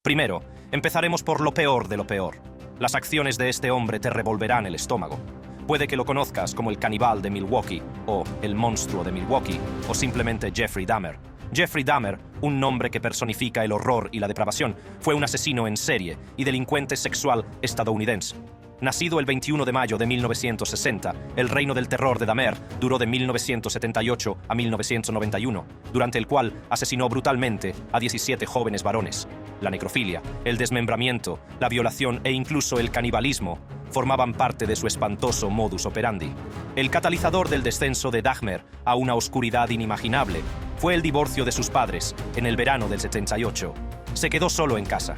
Primero, empezaremos por lo peor de lo peor. Las acciones de este hombre te revolverán el estómago. Puede que lo conozcas como el caníbal de Milwaukee, o el monstruo de Milwaukee, o simplemente Jeffrey Dahmer. Jeffrey Dahmer, un nombre que personifica el horror y la depravación, fue un asesino en serie y delincuente sexual estadounidense. Nacido el 21 de mayo de 1960, el reino del terror de Dahmer duró de 1978 a 1991, durante el cual asesinó brutalmente a 17 jóvenes varones. La necrofilia, el desmembramiento, la violación e incluso el canibalismo formaban parte de su espantoso modus operandi. El catalizador del descenso de Dahmer a una oscuridad inimaginable fue el divorcio de sus padres en el verano del 78. Se quedó solo en casa.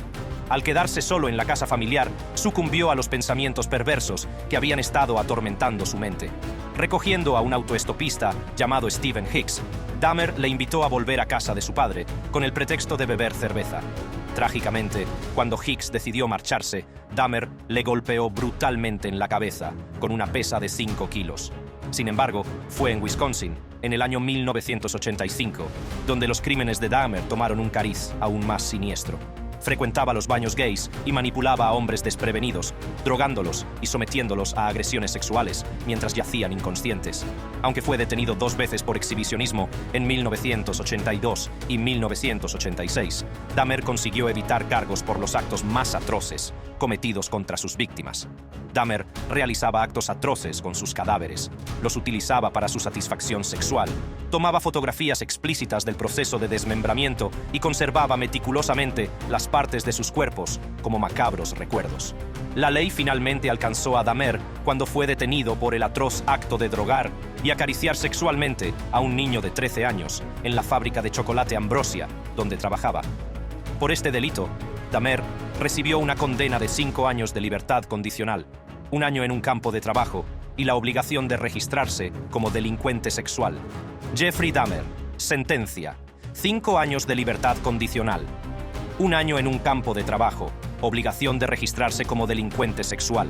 Al quedarse solo en la casa familiar, sucumbió a los pensamientos perversos que habían estado atormentando su mente. Recogiendo a un autoestopista llamado Stephen Hicks, Dahmer le invitó a volver a casa de su padre con el pretexto de beber cerveza. Trágicamente, cuando Hicks decidió marcharse, Dahmer le golpeó brutalmente en la cabeza con una pesa de 5 kilos. Sin embargo, fue en Wisconsin, en el año 1985, donde los crímenes de Dahmer tomaron un cariz aún más siniestro. Frecuentaba los baños gays y manipulaba a hombres desprevenidos, drogándolos y sometiéndolos a agresiones sexuales mientras yacían inconscientes. Aunque fue detenido 2 veces por exhibicionismo en 1982 y 1986, Dahmer consiguió evitar cargos por los actos más atroces cometidos contra sus víctimas. Dahmer realizaba actos atroces con sus cadáveres, los utilizaba para su satisfacción sexual, tomaba fotografías explícitas del proceso de desmembramiento y conservaba meticulosamente las partes de sus cuerpos como macabros recuerdos. La ley finalmente alcanzó a Dahmer cuando fue detenido por el atroz acto de drogar y acariciar sexualmente a un niño de 13 años en la fábrica de chocolate Ambrosia, donde trabajaba. Por este delito, Dahmer recibió una condena de 5 años de libertad condicional, 1 año en un campo de trabajo y la obligación de registrarse como delincuente sexual. Jeffrey Dahmer, sentencia: 5 años de libertad condicional, 1 año en un campo de trabajo, obligación de registrarse como delincuente sexual.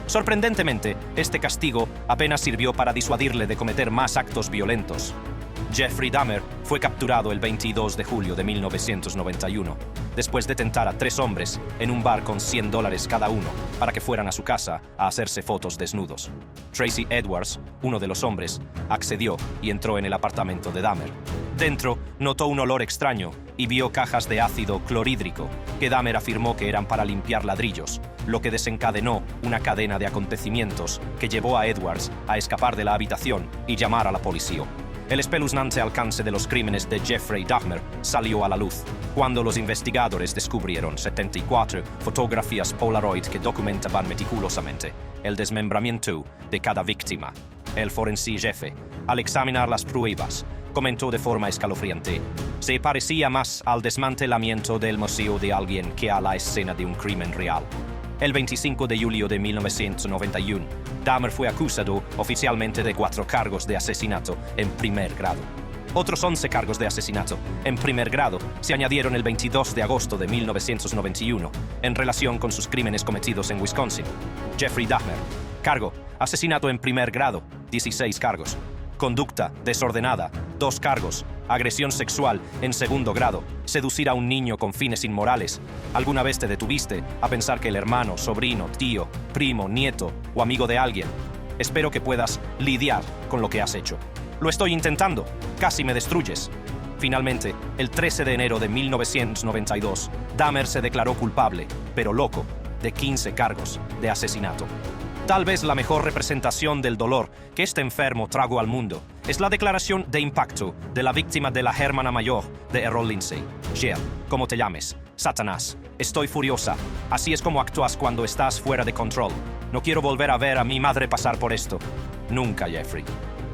Sorprendentemente, este castigo apenas sirvió para disuadirle de cometer más actos violentos. Jeffrey Dahmer fue capturado el 22 de julio de 1991, después de tentar a 3 hombres en un bar con $100 cada uno para que fueran a su casa a hacerse fotos desnudos. Tracy Edwards, uno de los hombres, accedió y entró en el apartamento de Dahmer. Dentro, notó un olor extraño y vio cajas de ácido clorhídrico que Dahmer afirmó que eran para limpiar ladrillos, lo que desencadenó una cadena de acontecimientos que llevó a Edwards a escapar de la habitación y llamar a la policía. El espeluznante alcance de los crímenes de Jeffrey Dahmer salió a la luz cuando los investigadores descubrieron 74 fotografías Polaroid que documentaban meticulosamente el desmembramiento de cada víctima. El forense jefe, al examinar las pruebas, comentó de forma escalofriante: se parecía más al desmantelamiento del museo de alguien que a la escena de un crimen real. El 25 de julio de 1991, Dahmer fue acusado oficialmente de 4 cargos de asesinato en primer grado. Otros 11 cargos de asesinato en primer grado se añadieron el 22 de agosto de 1991 en relación con sus crímenes cometidos en Wisconsin. Jeffrey Dahmer: cargo: asesinato en primer grado, 16 cargos. Conducta desordenada, 2 cargos. Agresión sexual en segundo grado. Seducir a un niño con fines inmorales. ¿Alguna vez te detuviste a pensar que el hermano, sobrino, tío, primo, nieto o amigo de alguien? Espero que puedas lidiar con lo que has hecho. Lo estoy intentando. Casi me destruyes. Finalmente, el 13 de enero de 1992, Dahmer se declaró culpable, pero loco, de 15 cargos de asesinato. Tal vez la mejor representación del dolor que este enfermo trajo al mundo es la declaración de impacto de la víctima de la hermana mayor de Errol Lindsay. Jill, como te llames, Satanás, estoy furiosa. Así es como actúas cuando estás fuera de control. No quiero volver a ver a mi madre pasar por esto. Nunca, Jeffrey.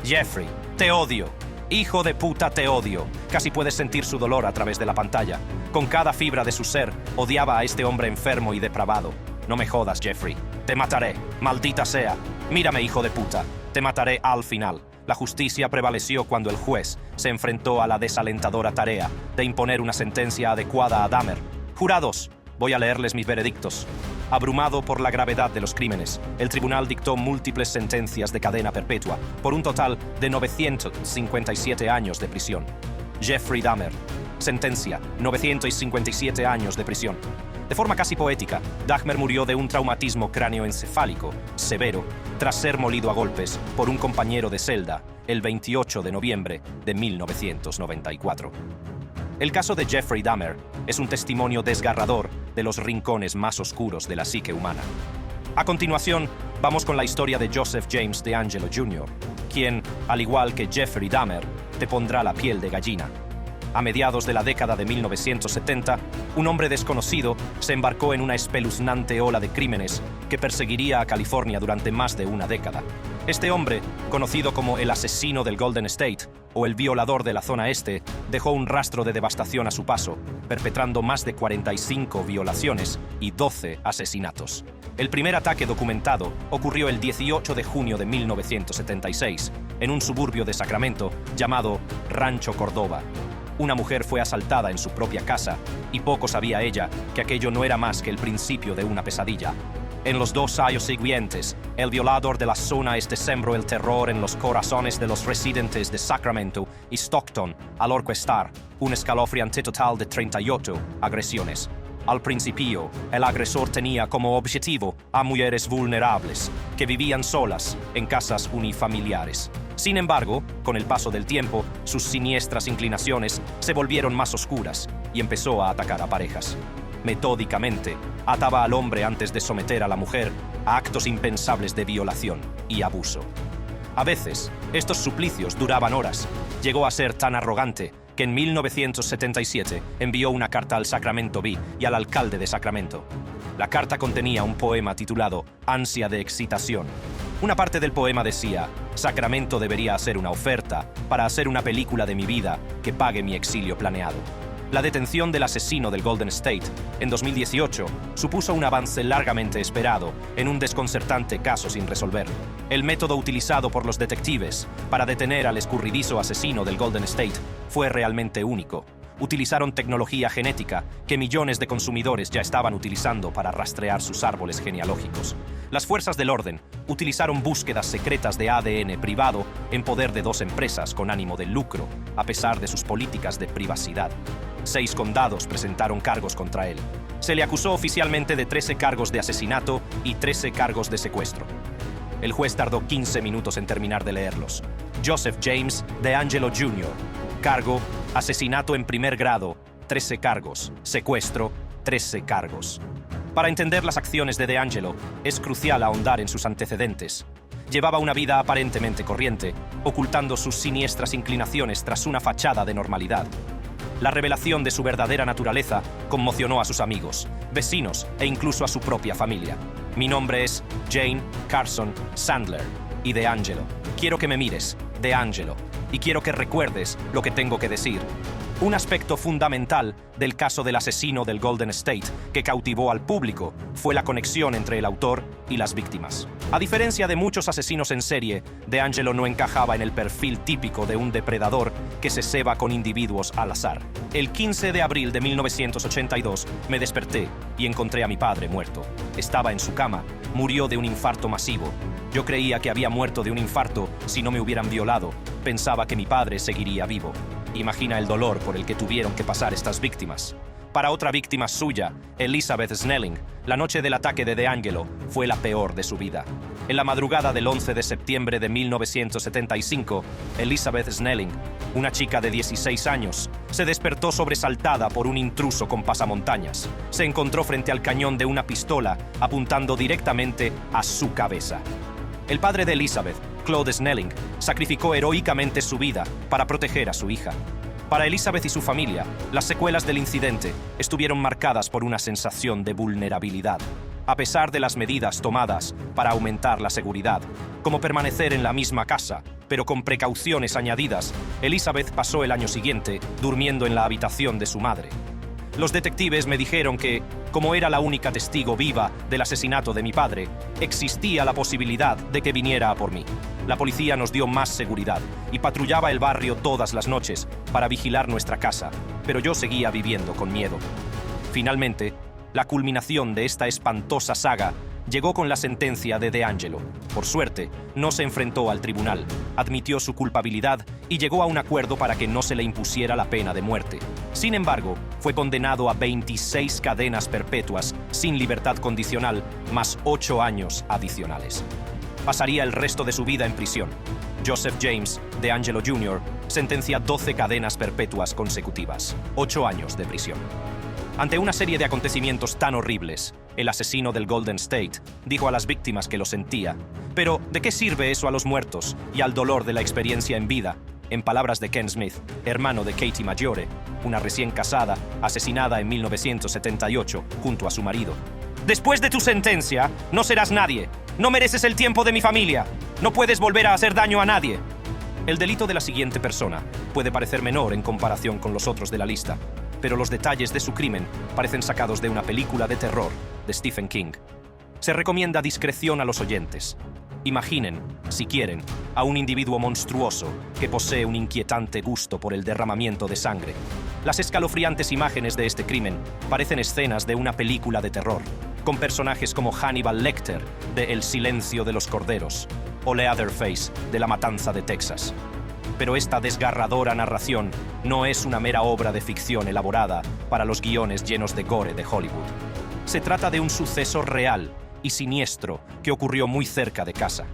Jeffrey, te odio. Hijo de puta, te odio. Casi puedes sentir su dolor a través de la pantalla. Con cada fibra de su ser, odiaba a este hombre enfermo y depravado. No me jodas, Jeffrey. Te mataré, maldita sea. Mírame, hijo de puta. Te mataré al final. La justicia prevaleció cuando el juez se enfrentó a la desalentadora tarea de imponer una sentencia adecuada a Dahmer. Jurados, voy a leerles mis veredictos. Abrumado por la gravedad de los crímenes, el tribunal dictó múltiples sentencias de cadena perpetua por un total de 957 años de prisión. Jeffrey Dahmer: Sentencia: 957 años de prisión. De forma casi poética, Dahmer murió de un traumatismo cráneoencefálico severo tras ser molido a golpes por un compañero de celda el 28 de noviembre de 1994. El caso de Jeffrey Dahmer es un testimonio desgarrador de los rincones más oscuros de la psique humana. A continuación, vamos con la historia de Joseph James DeAngelo Jr., quien, al igual que Jeffrey Dahmer, te pondrá la piel de gallina. A mediados de la década de 1970, un hombre desconocido se embarcó en una espeluznante ola de crímenes que perseguiría a California durante más de una década. Este hombre, conocido como el asesino del Golden State o el violador de la zona este, dejó un rastro de devastación a su paso, perpetrando más de 45 violaciones y 12 asesinatos. El primer ataque documentado ocurrió el 18 de junio de 1976, en un suburbio de Sacramento llamado Rancho Cordova. Una mujer fue asaltada en su propia casa y poco sabía ella que aquello no era más que el principio de una pesadilla. En los 2 años siguientes, el violador de la zona este sembró el terror en los corazones de los residentes de Sacramento y Stockton al orquestar un escalofriante total de 38 agresiones. Al principio, el agresor tenía como objetivo a mujeres vulnerables que vivían solas en casas unifamiliares. Sin embargo, con el paso del tiempo, sus siniestras inclinaciones se volvieron más oscuras y empezó a atacar a parejas. Metódicamente, ataba al hombre antes de someter a la mujer a actos impensables de violación y abuso. A veces, estos suplicios duraban horas. Llegó a ser tan arrogante que en 1977 envió una carta al Sacramento Bee y al alcalde de Sacramento. La carta contenía un poema titulado Ansia de excitación. Una parte del poema decía: Sacramento debería hacer una oferta para hacer una película de mi vida que pague mi exilio planeado. La detención del asesino del Golden State en 2018 supuso un avance largamente esperado en un desconcertante caso sin resolver. El método utilizado por los detectives para detener al escurridizo asesino del Golden State fue realmente único. Utilizaron tecnología genética que millones de consumidores ya estaban utilizando para rastrear sus árboles genealógicos. Las fuerzas del orden utilizaron búsquedas secretas de ADN privado en poder de 2 empresas con ánimo de lucro, a pesar de sus políticas de privacidad. 6 condados presentaron cargos contra él. Se le acusó oficialmente de 13 cargos de asesinato y 13 cargos de secuestro. El juez tardó 15 minutos en terminar de leerlos. Joseph James DeAngelo Jr. Cargo: asesinato en primer grado, 13 cargos. Secuestro, 13 cargos. Para entender las acciones de DeAngelo, es crucial ahondar en sus antecedentes. Llevaba una vida aparentemente corriente, ocultando sus siniestras inclinaciones tras una fachada de normalidad. La revelación de su verdadera naturaleza conmocionó a sus amigos, vecinos e incluso a su propia familia. Mi nombre es Jane Carson Sandler y DeAngelo. Quiero que me mires, DeAngelo, y quiero que recuerdes lo que tengo que decir. Un aspecto fundamental del caso del asesino del Golden State que cautivó al público fue la conexión entre el autor y las víctimas. A diferencia de muchos asesinos en serie, DeAngelo no encajaba en el perfil típico de un depredador que se ceba con individuos al azar. El 15 de abril de 1982 me desperté y encontré a mi padre muerto. Estaba en su cama, murió de un infarto masivo. Yo creía que había muerto de un infarto si no me hubieran violado. Pensaba que mi padre seguiría vivo. Imagina el dolor por el que tuvieron que pasar estas víctimas. Para otra víctima suya, Elizabeth Snelling, la noche del ataque de DeAngelo fue la peor de su vida. En la madrugada del 11 de septiembre de 1975, Elizabeth Snelling, una chica de 16 años, se despertó sobresaltada por un intruso con pasamontañas. Se encontró frente al cañón de una pistola, apuntando directamente a su cabeza. El padre de Elizabeth, Claude Snelling, sacrificó heroicamente su vida para proteger a su hija. Para Elizabeth y su familia, las secuelas del incidente estuvieron marcadas por una sensación de vulnerabilidad. A pesar de las medidas tomadas para aumentar la seguridad, como permanecer en la misma casa, pero con precauciones añadidas, Elizabeth pasó el año siguiente durmiendo en la habitación de su madre. Los detectives me dijeron que, como era la única testigo viva del asesinato de mi padre, existía la posibilidad de que viniera a por mí. La policía nos dio más seguridad y patrullaba el barrio todas las noches para vigilar nuestra casa, pero yo seguía viviendo con miedo. Finalmente, la culminación de esta espantosa saga llegó con la sentencia de DeAngelo. Por suerte, no se enfrentó al tribunal, admitió su culpabilidad y llegó a un acuerdo para que no se le impusiera la pena de muerte. Sin embargo, fue condenado a 26 cadenas perpetuas sin libertad condicional, más 8 años adicionales. Pasaría el resto de su vida en prisión. Joseph James DeAngelo Jr. sentencia 12 cadenas perpetuas consecutivas, 8 años de prisión. Ante una serie de acontecimientos tan horribles, el asesino del Golden State dijo a las víctimas que lo sentía. Pero, ¿de qué sirve eso a los muertos y al dolor de la experiencia en vida? En palabras de Ken Smith, hermano de Katie Maggiore, una recién casada, asesinada en 1978 junto a su marido. Después de tu sentencia, no serás nadie. No mereces el tiempo de mi familia. No puedes volver a hacer daño a nadie. El delito de la siguiente persona puede parecer menor en comparación con los otros de la lista, pero los detalles de su crimen parecen sacados de una película de terror de Stephen King. Se recomienda discreción a los oyentes. Imaginen, si quieren, a un individuo monstruoso que posee un inquietante gusto por el derramamiento de sangre. Las escalofriantes imágenes de este crimen parecen escenas de una película de terror, con personajes como Hannibal Lecter de El silencio de los corderos o Leatherface de La matanza de Texas. Pero esta desgarradora narración no es una mera obra de ficción elaborada para los guiones llenos de gore de Hollywood. Se trata de un suceso real y siniestro que ocurrió muy cerca de casa.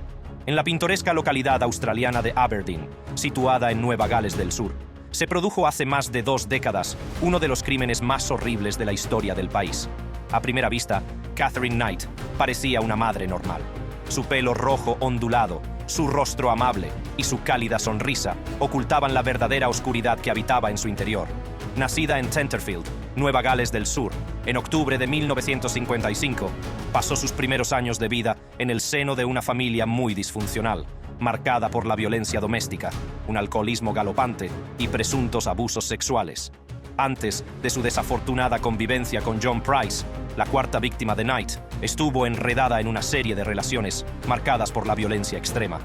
En la pintoresca localidad australiana de Aberdeen, situada en Nueva Gales del Sur, se produjo hace más de 2 décadas uno de los crímenes más horribles de la historia del país. A primera vista, Katherine Knight parecía una madre normal. Su pelo rojo ondulado, su rostro amable y su cálida sonrisa ocultaban la verdadera oscuridad que habitaba en su interior. Nacida en Tenterfield, Nueva Gales del Sur, en octubre de 1955, pasó sus primeros años de vida en el seno de una familia muy disfuncional, marcada por la violencia doméstica, un alcoholismo galopante y presuntos abusos sexuales. Antes de su desafortunada convivencia con John Price, la cuarta víctima de Knight, estuvo enredada en una serie de relaciones marcadas por la violencia extrema.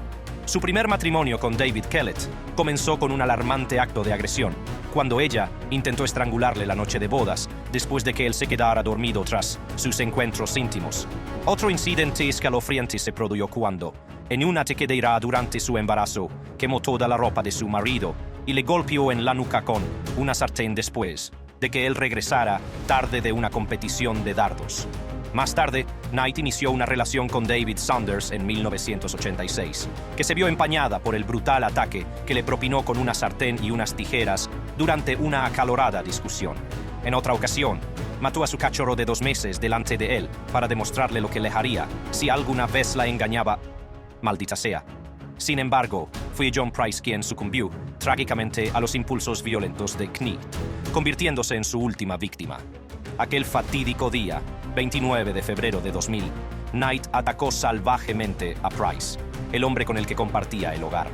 Su primer matrimonio con David Kellett comenzó con un alarmante acto de agresión, cuando ella intentó estrangularle la noche de bodas después de que él se quedara dormido tras sus encuentros íntimos. Otro incidente escalofriante se produjo cuando, en una tequedera durante su embarazo, quemó toda la ropa de su marido y le golpeó en la nuca con una sartén después de que él regresara tarde de una competición de dardos. Más tarde, Knight inició una relación con David Saunders en 1986, que se vio empañada por el brutal ataque que le propinó con una sartén y unas tijeras durante una acalorada discusión. En otra ocasión, mató a su cachorro de 2 meses delante de él para demostrarle lo que le haría si alguna vez la engañaba. Maldita sea. Sin embargo, fue John Price quien sucumbió trágicamente a los impulsos violentos de Knight, convirtiéndose en su última víctima. Aquel fatídico día, 29 de febrero de 2000, Knight atacó salvajemente a Price, el hombre con el que compartía el hogar.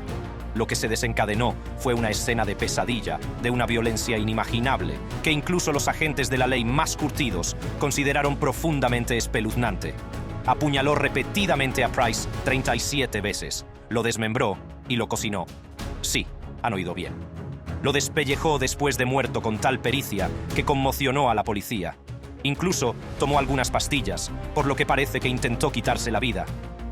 Lo que se desencadenó fue una escena de pesadilla, de una violencia inimaginable, que incluso los agentes de la ley más curtidos consideraron profundamente espeluznante. Apuñaló repetidamente a Price 37 veces, lo desmembró y lo cocinó. Sí, han oído bien. Lo despellejó después de muerto con tal pericia que conmocionó a la policía. Incluso tomó algunas pastillas, por lo que parece que intentó quitarse la vida.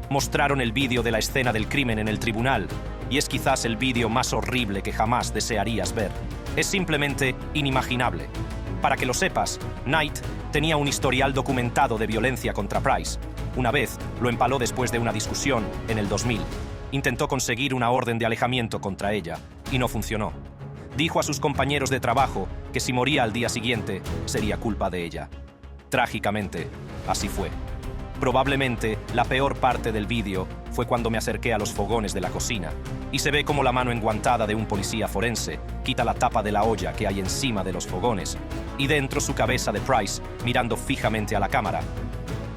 Mostraron el vídeo de la escena del crimen en el tribunal, y es quizás el vídeo más horrible que jamás desearías ver. Es simplemente inimaginable. Para que lo sepas, Knight tenía un historial documentado de violencia contra Price. Una vez lo empaló después de una discusión en el 2000. Intentó conseguir una orden de alejamiento contra ella, y no funcionó. Dijo a sus compañeros de trabajo que si moría al día siguiente, sería culpa de ella. Trágicamente, así fue. Probablemente la peor parte del vídeo fue cuando me acerqué a los fogones de la cocina y se ve como la mano enguantada de un policía forense quita la tapa de la olla que hay encima de los fogones y dentro su cabeza de Price mirando fijamente a la cámara.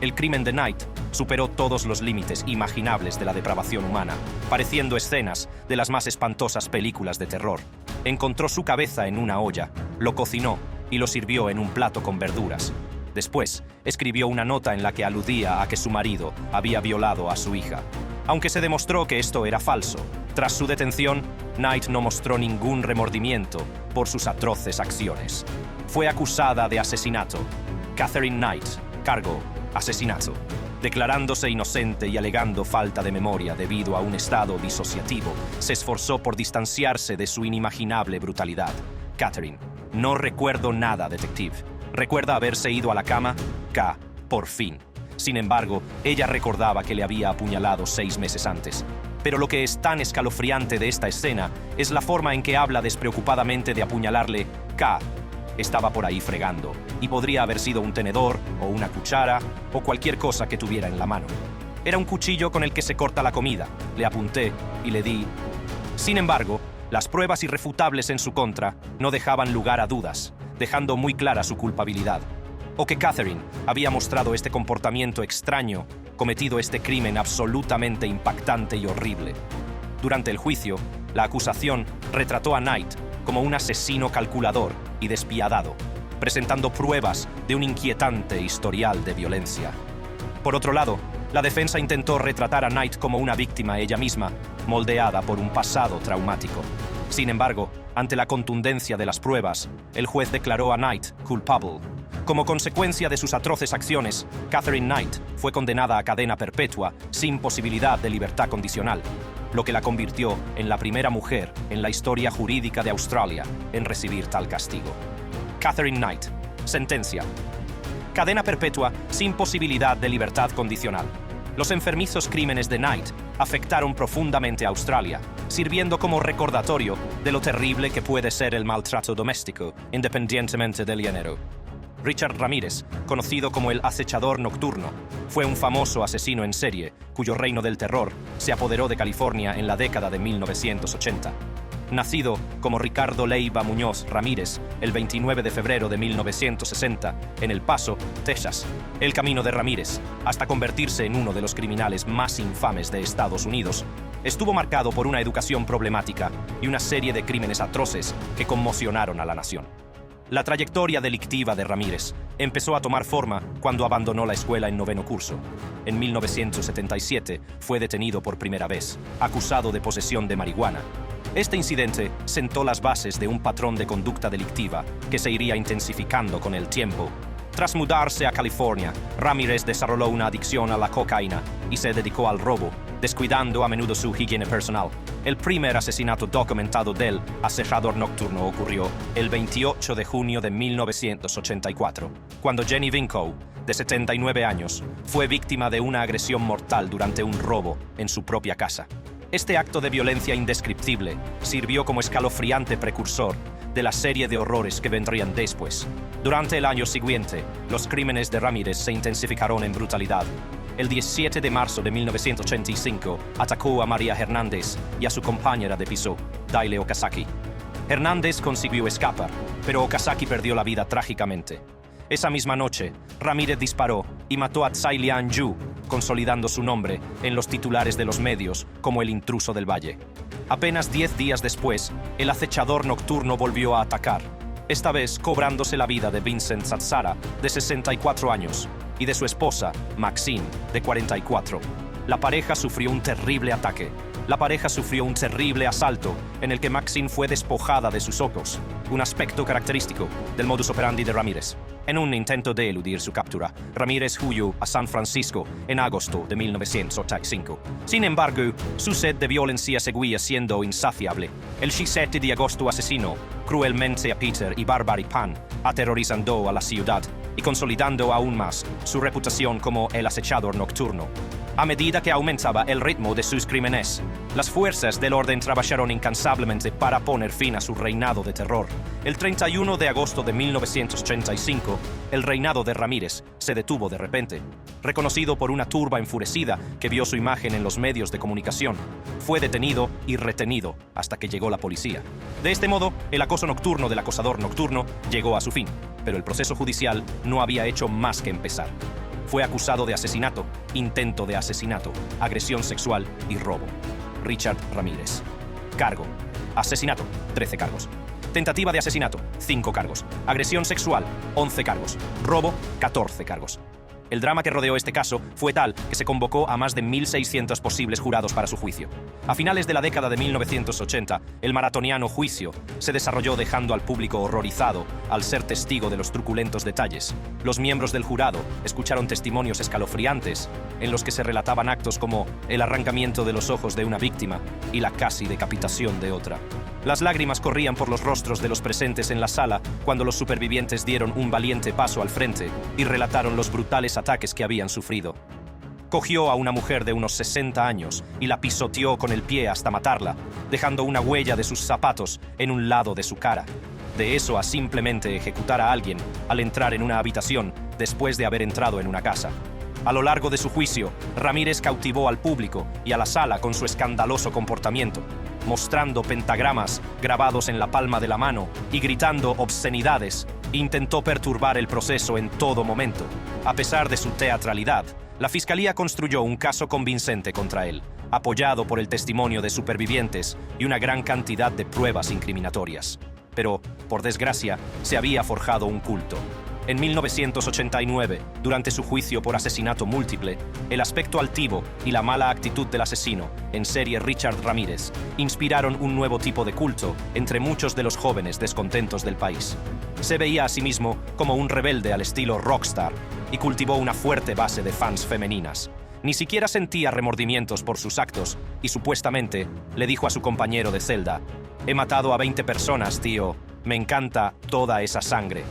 El crimen de Knight superó todos los límites imaginables de la depravación humana, pareciendo escenas de las más espantosas películas de terror. Encontró su cabeza en una olla, lo cocinó y lo sirvió en un plato con verduras. Después, escribió una nota en la que aludía a que su marido había violado a su hija. Aunque se demostró que esto era falso, tras su detención, Knight no mostró ningún remordimiento por sus atroces acciones. Fue acusada de asesinato. Katherine Knight, cargo, asesinato. Declarándose inocente y alegando falta de memoria debido a un estado disociativo, se esforzó por distanciarse de su inimaginable brutalidad. Catherine: no recuerdo nada, detective. ¿Recuerda haberse ido a la cama? K: por fin. Sin embargo, ella recordaba que le había apuñalado 6 meses antes. Pero lo que es tan escalofriante de esta escena es la forma en que habla despreocupadamente de apuñalarle. K estaba por ahí fregando, y podría haber sido un tenedor, o una cuchara, o cualquier cosa que tuviera en la mano. Era un cuchillo con el que se corta la comida. Le apunté y le di. Sin embargo, las pruebas irrefutables en su contra no dejaban lugar a dudas, dejando muy clara su culpabilidad. O que Catherine había mostrado este comportamiento extraño, cometido este crimen absolutamente impactante y horrible. Durante el juicio, la acusación retrató a Knight como un asesino calculador y despiadado, presentando pruebas de un inquietante historial de violencia. Por otro lado, la defensa intentó retratar a Knight como una víctima ella misma, moldeada por un pasado traumático. Sin embargo, ante la contundencia de las pruebas, el juez declaró a Knight culpable. Como consecuencia de sus atroces acciones, Catherine Knight fue condenada a cadena perpetua sin posibilidad de libertad condicional, lo que la convirtió en la primera mujer en la historia jurídica de Australia en recibir tal castigo. Catherine Knight. Sentencia: cadena perpetua sin posibilidad de libertad condicional. Los enfermizos crímenes de Knight afectaron profundamente a Australia, sirviendo como recordatorio de lo terrible que puede ser el maltrato doméstico, independientemente del género. Richard Ramírez, conocido como el acechador nocturno, fue un famoso asesino en serie cuyo reino del terror se apoderó de California en la década de 1980. Nacido como Ricardo Leiva Muñoz Ramírez el 29 de febrero de 1960 en El Paso, Texas, el camino de Ramírez, hasta convertirse en uno de los criminales más infames de Estados Unidos, estuvo marcado por una educación problemática y una serie de crímenes atroces que conmocionaron a la nación. La trayectoria delictiva de Ramírez empezó a tomar forma cuando abandonó la escuela en 9º curso. En 1977 fue detenido por primera vez, acusado de posesión de marihuana. Este incidente sentó las bases de un patrón de conducta delictiva que se iría intensificando con el tiempo. Tras mudarse a California, Ramírez desarrolló una adicción a la cocaína y se dedicó al robo, descuidando a menudo su higiene personal. El primer asesinato documentado del acechador nocturno ocurrió el 28 de junio de 1984, cuando Jenny Vinco, de 79 años, fue víctima de una agresión mortal durante un robo en su propia casa. Este acto de violencia indescriptible sirvió como escalofriante precursor de la serie de horrores que vendrían después. Durante el año siguiente, los crímenes de Ramírez se intensificaron en brutalidad. El 17 de marzo de 1985, atacó a María Hernández y a su compañera de piso, Dayle Okazaki. Hernández consiguió escapar, pero Okazaki perdió la vida trágicamente. Esa misma noche, Ramírez disparó y mató a Tsai Lian Yu, consolidando su nombre en los titulares de los medios como el intruso del valle. Apenas 10 días después, el acechador nocturno volvió a atacar, esta vez cobrándose la vida de Vincent Zazzara, de 64 años, y de su esposa, Maxine, de 44. La pareja sufrió un terrible ataque. La pareja sufrió un terrible asalto en el que Maxine fue despojada de sus ojos, un aspecto característico del modus operandi de Ramírez. En un intento de eludir su captura, Ramírez huyó a San Francisco en agosto de 1985. Sin embargo, su sed de violencia seguía siendo insaciable. El 17 de agosto asesinó cruelmente a Peter y Barbary Pan, aterrorizando a la ciudad y consolidando aún más su reputación como el acechador nocturno. A medida que aumentaba el ritmo de sus crímenes, las fuerzas del orden trabajaron incansablemente para poner fin a su reinado de terror. El 31 de agosto de 1985, el reinado de Ramírez se detuvo de repente. Reconocido por una turba enfurecida que vio su imagen en los medios de comunicación, fue detenido y retenido hasta que llegó la policía. De este modo, el acoso nocturno del acosador nocturno llegó a su fin, pero el proceso judicial no había hecho más que empezar. Fue acusado de asesinato, intento de asesinato, agresión sexual y robo. Richard Ramírez. Cargo: asesinato, 13 cargos. Tentativa de asesinato, 5 cargos. Agresión sexual, 11 cargos. Robo, 14 cargos. El drama que rodeó este caso fue tal que se convocó a más de 1.600 posibles jurados para su juicio. A finales de la década de 1980, el maratoniano juicio se desarrolló dejando al público horrorizado al ser testigo de los truculentos detalles. Los miembros del jurado escucharon testimonios escalofriantes en los que se relataban actos como el arrancamiento de los ojos de una víctima y la casi decapitación de otra. Las lágrimas corrían por los rostros de los presentes en la sala cuando los supervivientes dieron un valiente paso al frente y relataron los brutales ataques que habían sufrido. Cogió a una mujer de unos 60 años y la pisoteó con el pie hasta matarla, dejando una huella de sus zapatos en un lado de su cara. De eso a simplemente ejecutar a alguien al entrar en una habitación después de haber entrado en una casa. A lo largo de su juicio, Ramírez cautivó al público y a la sala con su escandaloso comportamiento, mostrando pentagramas grabados en la palma de la mano y gritando obscenidades. Intentó perturbar el proceso en todo momento. A pesar de su teatralidad, la fiscalía construyó un caso convincente contra él, apoyado por el testimonio de supervivientes y una gran cantidad de pruebas incriminatorias. Pero, por desgracia, se había forjado un culto. En 1989, durante su juicio por asesinato múltiple, el aspecto altivo y la mala actitud del asesino en serie Richard Ramírez inspiraron un nuevo tipo de culto entre muchos de los jóvenes descontentos del país. Se veía a sí mismo como un rebelde al estilo rockstar y cultivó una fuerte base de fans femeninas. Ni siquiera sentía remordimientos por sus actos y supuestamente le dijo a su compañero de celda: «He matado a 20 personas, tío. Me encanta toda esa sangre».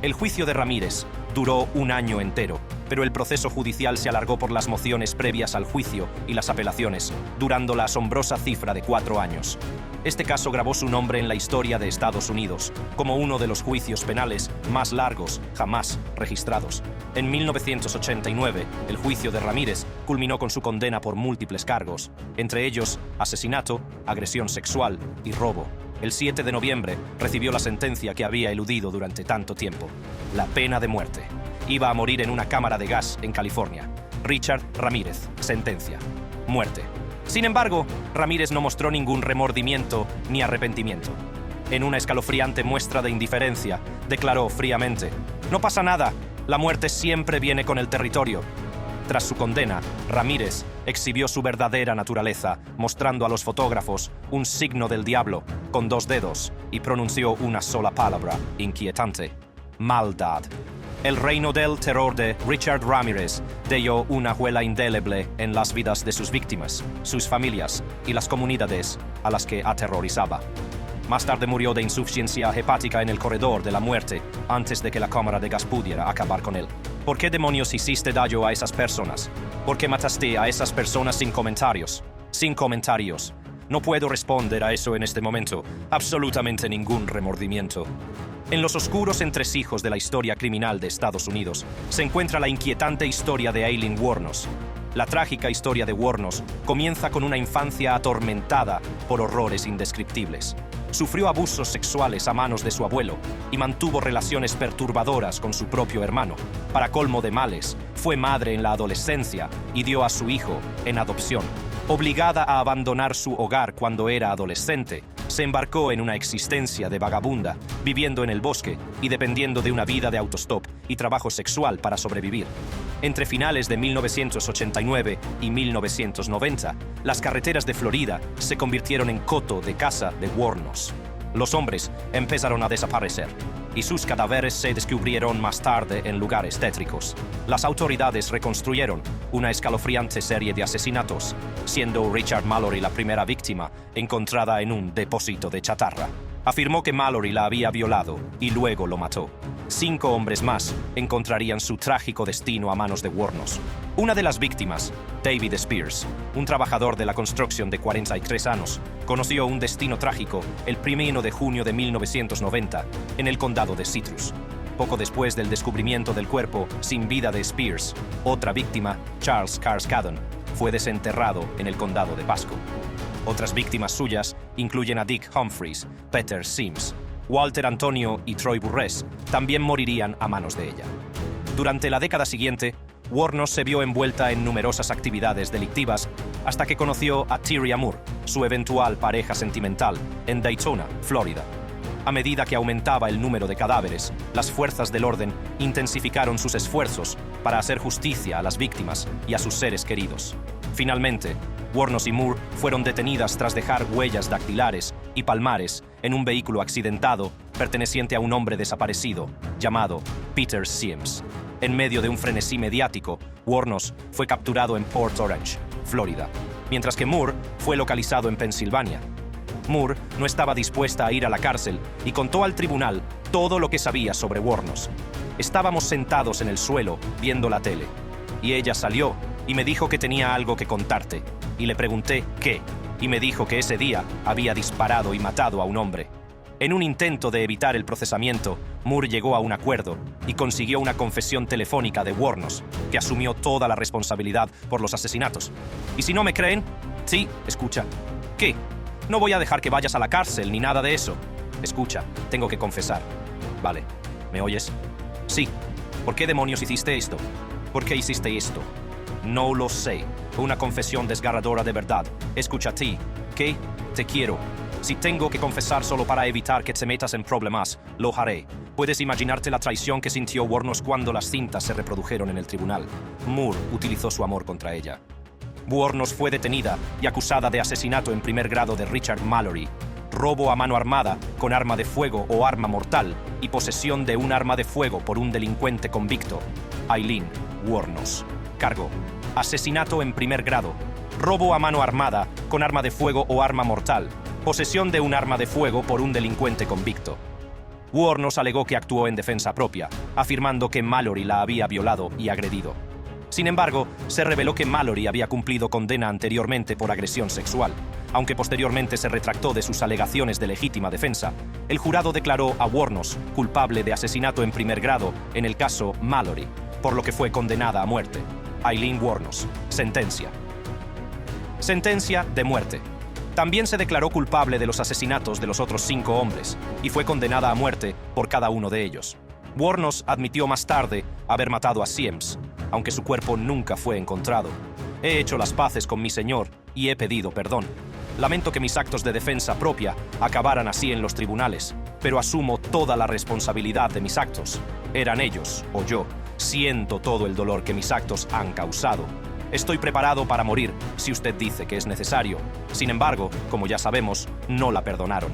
El juicio de Ramírez duró un año entero, pero el proceso judicial se alargó por las mociones previas al juicio y las apelaciones, durando la asombrosa cifra de 4 años. Este caso grabó su nombre en la historia de Estados Unidos como uno de los juicios penales más largos jamás registrados. En 1989, el juicio de Ramírez culminó con su condena por múltiples cargos, entre ellos asesinato, agresión sexual y robo. El 7 de noviembre recibió la sentencia que había eludido durante tanto tiempo: la pena de muerte. Iba a morir en una cámara de gas en California. Richard Ramírez, sentencia: muerte. Sin embargo, Ramírez no mostró ningún remordimiento ni arrepentimiento. En una escalofriante muestra de indiferencia, declaró fríamente: «No pasa nada, la muerte siempre viene con el territorio». Tras su condena, Ramírez exhibió su verdadera naturaleza, mostrando a los fotógrafos un signo del diablo con 2 dedos y pronunció una sola palabra inquietante: maldad. El reino del terror de Richard Ramírez dejó una huella indeleble en las vidas de sus víctimas, sus familias y las comunidades a las que aterrorizaba. Más tarde murió de insuficiencia hepática en el corredor de la muerte antes de que la cámara de gas pudiera acabar con él. ¿Por qué demonios hiciste daño a esas personas? ¿Por qué mataste a esas personas sin comentarios? Sin comentarios. No puedo responder a eso en este momento. Absolutamente ningún remordimiento. En los oscuros entresijos de la historia criminal de Estados Unidos se encuentra la inquietante historia de Aileen Wuornos. La trágica historia de Wuornos comienza con una infancia atormentada por horrores indescriptibles. Sufrió abusos sexuales a manos de su abuelo y mantuvo relaciones perturbadoras con su propio hermano. Para colmo de males, fue madre en la adolescencia y dio a su hijo en adopción. Obligada a abandonar su hogar cuando era adolescente, se embarcó en una existencia de vagabunda, viviendo en el bosque y dependiendo de una vida de autostop y trabajo sexual para sobrevivir. Entre finales de 1989 y 1990, las carreteras de Florida se convirtieron en coto de caza de Wuornos. Los hombres empezaron a desaparecer y sus cadáveres se descubrieron más tarde en lugares tétricos. Las autoridades reconstruyeron una escalofriante serie de asesinatos, siendo Richard Mallory la primera víctima encontrada en un depósito de chatarra. Afirmó que Mallory la había violado y luego lo mató. 5 hombres más encontrarían su trágico destino a manos de Wuornos. Una de las víctimas, David Spears, un trabajador de la construcción de 43 años, conoció un destino trágico el 1 de junio de 1990 en el condado de Citrus. Poco después del descubrimiento del cuerpo sin vida de Spears, otra víctima, Charles Carskadon, fue desenterrado en el condado de Pasco. Otras víctimas suyas incluyen a Dick Humphreys, Peter Sims, Walter Antonio y Troy Burress también morirían a manos de ella. Durante la década siguiente, Wuornos se vio envuelta en numerosas actividades delictivas hasta que conoció a Terry Amoore, su eventual pareja sentimental, en Daytona, Florida. A medida que aumentaba el número de cadáveres, las fuerzas del orden intensificaron sus esfuerzos para hacer justicia a las víctimas y a sus seres queridos. Finalmente, Wuornos y Moore fueron detenidas tras dejar huellas dactilares y palmares en un vehículo accidentado perteneciente a un hombre desaparecido llamado Peter Siems. En medio de un frenesí mediático, Wuornos fue capturado en Port Orange, Florida, mientras que Moore fue localizado en Pensilvania. Moore no estaba dispuesta a ir a la cárcel y contó al tribunal todo lo que sabía sobre Wuornos. Estábamos sentados en el suelo viendo la tele, y ella salió y me dijo que tenía algo que contarte, y le pregunté qué, y me dijo que ese día había disparado y matado a un hombre. En un intento de evitar el procesamiento, Moore llegó a un acuerdo y consiguió una confesión telefónica de Wuornos, que asumió toda la responsabilidad por los asesinatos. ¿Y si no me creen? Sí, escucha. ¿Qué? No voy a dejar que vayas a la cárcel ni nada de eso. Escucha, tengo que confesar. Vale, ¿me oyes? Sí. ¿Por qué demonios hiciste esto? ¿Por qué hiciste esto? No lo sé. Una confesión desgarradora de verdad. Escucha a ti. ¿Qué? Te quiero. Si tengo que confesar solo para evitar que te metas en problemas, lo haré. Puedes imaginarte la traición que sintió Wuornos cuando las cintas se reprodujeron en el tribunal. Moore utilizó su amor contra ella. Wuornos fue detenida y acusada de asesinato en primer grado de Richard Mallory, robo a mano armada con arma de fuego o arma mortal y posesión de un arma de fuego por un delincuente convicto, Aileen Wuornos. Cargo: asesinato en primer grado, robo a mano armada con arma de fuego o arma mortal, posesión de un arma de fuego por un delincuente convicto. Wuornos alegó que actuó en defensa propia, afirmando que Mallory la había violado y agredido. Sin embargo, se reveló que Mallory había cumplido condena anteriormente por agresión sexual. Aunque posteriormente se retractó de sus alegaciones de legítima defensa, el jurado declaró a Wuornos culpable de asesinato en primer grado en el caso Mallory, por lo que fue condenada a muerte. Aileen Wuornos. Sentencia. Sentencia de muerte. También se declaró culpable de los asesinatos de los otros 5 hombres y fue condenada a muerte por cada uno de ellos. Wuornos admitió más tarde haber matado a Siems, aunque su cuerpo nunca fue encontrado. He hecho las paces con mi señor y he pedido perdón. Lamento que mis actos de defensa propia acabaran así en los tribunales, pero asumo toda la responsabilidad de mis actos. Eran ellos o yo. Siento todo el dolor que mis actos han causado. Estoy preparado para morir si usted dice que es necesario. Sin embargo, como ya sabemos, no la perdonaron.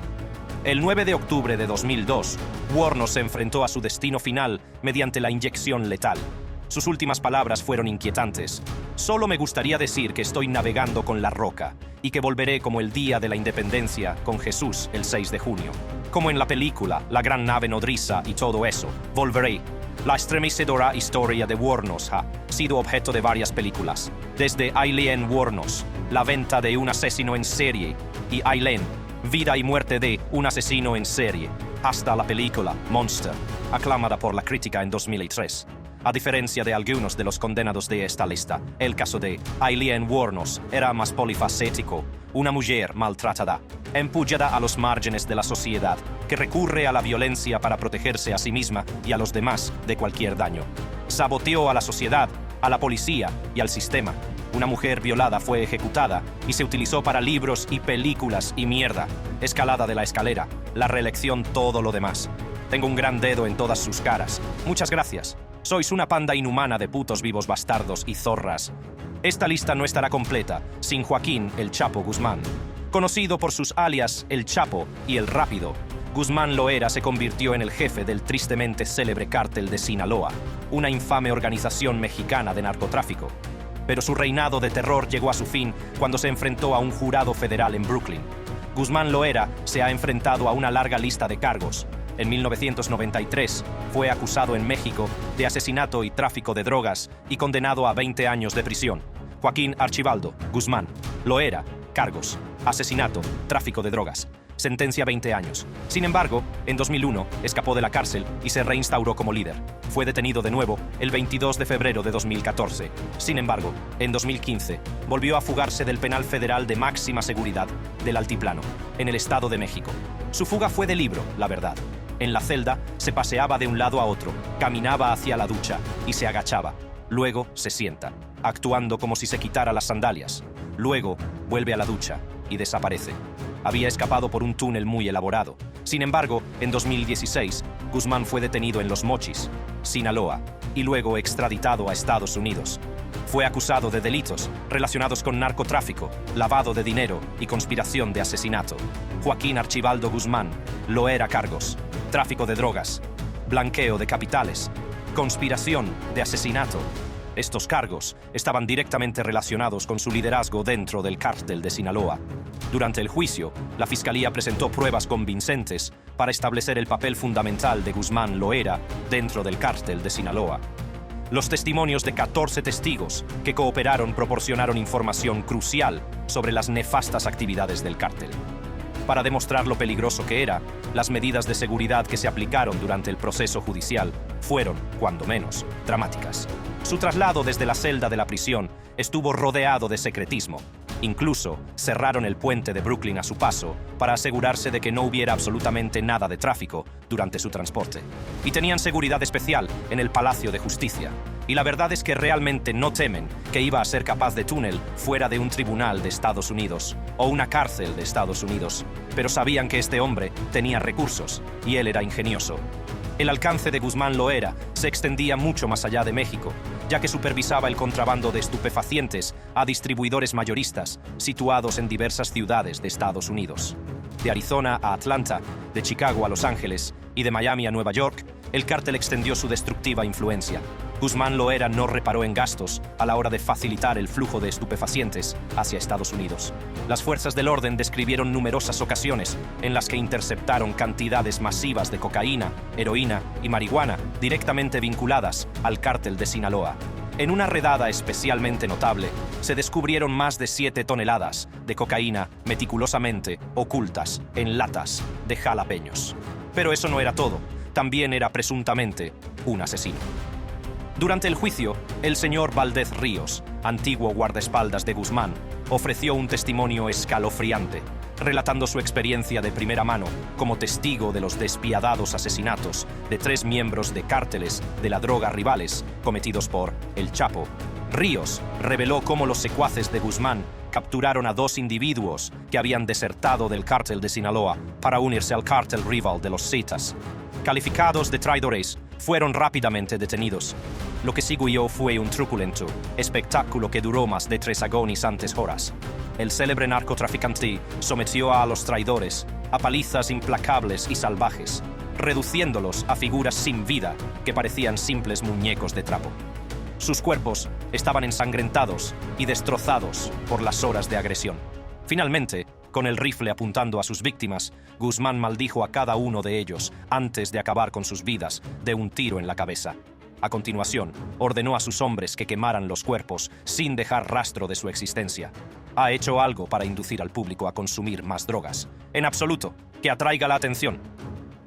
El 9 de octubre de 2002, Wuornos se enfrentó a su destino final mediante la inyección letal. Sus últimas palabras fueron inquietantes. Solo me gustaría decir que estoy navegando con la roca y que volveré como el día de la independencia con Jesús el 6 de junio. Como en la película La gran nave nodriza y todo eso, volveré. La estremecedora historia de Wuornos ha sido objeto de varias películas, desde Aileen Wuornos, la venta de un asesino en serie, y Aileen, vida y muerte de un asesino en serie, hasta la película Monster, aclamada por la crítica en 2003. A diferencia de algunos de los condenados de esta lista, el caso de Aileen Wuornos era más polifacético, una mujer maltratada, empullada a los márgenes de la sociedad, que recurre a la violencia para protegerse a sí misma y a los demás de cualquier daño. Saboteó a la sociedad, a la policía y al sistema. Una mujer violada fue ejecutada y se utilizó para libros y películas y mierda. Escalada de la escalera, la reelección, todo lo demás. Tengo un gran dedo en todas sus caras. Muchas gracias. Sois una panda inhumana de putos vivos bastardos y zorras. Esta lista no estará completa sin Joaquín El Chapo Guzmán. Conocido por sus alias El Chapo y El Rápido, Guzmán Loera se convirtió en el jefe del tristemente célebre cártel de Sinaloa, una infame organización mexicana de narcotráfico. Pero su reinado de terror llegó a su fin cuando se enfrentó a un jurado federal en Brooklyn. Guzmán Loera se ha enfrentado a una larga lista de cargos. En 1993 fue acusado en México de asesinato y tráfico de drogas y condenado a 20 años de prisión. Joaquín Archibaldo Guzmán Loera, cargos: asesinato, tráfico de drogas. Sentencia 20 años. Sin embargo, en 2001 escapó de la cárcel y se reinstauró como líder. Fue detenido de nuevo el 22 de febrero de 2014. Sin embargo, en 2015 volvió a fugarse del penal federal de máxima seguridad del Altiplano, en el Estado de México. Su fuga fue de libro, la verdad. En la celda se paseaba de un lado a otro, caminaba hacia la ducha y se agachaba. Luego se sienta, actuando como si se quitara las sandalias. Luego vuelve a la ducha y desaparece. había escapado por un túnel muy elaborado. Sin embargo, en 2016, Guzmán fue detenido en Los Mochis, Sinaloa, y luego extraditado a Estados Unidos. Fue acusado de delitos relacionados con narcotráfico, lavado de dinero y conspiración de asesinato. Joaquín Archibaldo Guzmán Loera cargos: tráfico de drogas, blanqueo de capitales, conspiración de asesinato. Estos cargos estaban directamente relacionados con su liderazgo dentro del cártel de Sinaloa. Durante el juicio, la Fiscalía presentó pruebas convincentes para establecer el papel fundamental de Guzmán Loera dentro del cártel de Sinaloa. Los testimonios de 14 testigos que cooperaron proporcionaron información crucial sobre las nefastas actividades del cártel. Para demostrar lo peligroso que era, las medidas de seguridad que se aplicaron durante el proceso judicial fueron, cuando menos, dramáticas. Su traslado desde la celda de la prisión estuvo rodeado de secretismo. Incluso cerraron el puente de Brooklyn a su paso para asegurarse de que no hubiera absolutamente nada de tráfico durante su transporte. Y tenían seguridad especial en el Palacio de Justicia. Y la verdad es que realmente no temen que iba a ser capaz de túnel fuera de un tribunal de Estados Unidos o una cárcel de Estados Unidos, pero sabían que este hombre tenía recursos y él era ingenioso. El alcance de Guzmán Loera se extendía mucho más allá de México, ya que supervisaba el contrabando de estupefacientes a distribuidores mayoristas situados en diversas ciudades de Estados Unidos. De Arizona a Atlanta, de Chicago a Los Ángeles y de Miami a Nueva York, el cártel extendió su destructiva influencia. Guzmán Loera no reparó en gastos a la hora de facilitar el flujo de estupefacientes hacia Estados Unidos. Las fuerzas del orden describieron numerosas ocasiones en las que interceptaron cantidades masivas de cocaína, heroína y marihuana directamente vinculadas al cártel de Sinaloa. En una redada especialmente notable, se descubrieron más de 7 toneladas de cocaína meticulosamente ocultas en latas de jalapeños. Pero eso no era todo, también era presuntamente un asesino. Durante el juicio, el señor Valdez Ríos, antiguo guardaespaldas de Guzmán, ofreció un testimonio escalofriante, relatando su experiencia de primera mano como testigo de los despiadados asesinatos de 3 miembros de cárteles de la droga rivales cometidos por El Chapo. Ríos reveló cómo los secuaces de Guzmán capturaron a 2 individuos que habían desertado del cártel de Sinaloa para unirse al cártel rival de los Zetas. Calificados de traidores, fueron rápidamente detenidos. Lo que siguió fue un truculento espectáculo que duró más de 3 agonizantes horas. El célebre narcotraficante sometió a los traidores a palizas implacables y salvajes, reduciéndolos a figuras sin vida que parecían simples muñecos de trapo. Sus cuerpos estaban ensangrentados y destrozados por las horas de agresión. Finalmente, con el rifle apuntando a sus víctimas, Guzmán maldijo a cada uno de ellos antes de acabar con sus vidas de un tiro en la cabeza. A continuación, ordenó a sus hombres que quemaran los cuerpos sin dejar rastro de su existencia. ¿Ha hecho algo para inducir al público a consumir más drogas? En absoluto, que atraiga la atención.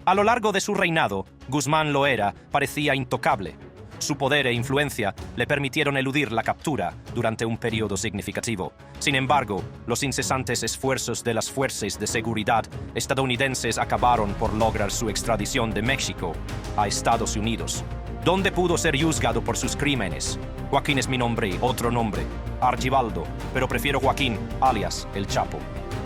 A lo largo de su reinado, Guzmán Loera parecía intocable. Su poder e influencia le permitieron eludir la captura durante un periodo significativo. Sin embargo, los incesantes esfuerzos de las fuerzas de seguridad estadounidenses acabaron por lograr su extradición de México a Estados Unidos, donde pudo ser juzgado por sus crímenes. Joaquín es mi nombre, otro nombre, Archibaldo, pero prefiero Joaquín, alias El Chapo.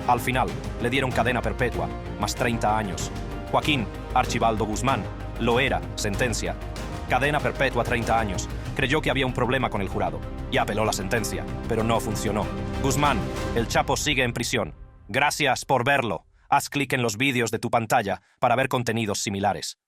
Al final, le dieron cadena perpetua, más 30 años. Joaquín Archibaldo Guzmán Loera, sentencia: cadena perpetua 30 años. Creyó que había un problema con el jurado y apeló la sentencia, pero no funcionó. Guzmán, El Chapo sigue en prisión. Gracias por verlo. Haz clic en los vídeos de tu pantalla para ver contenidos similares.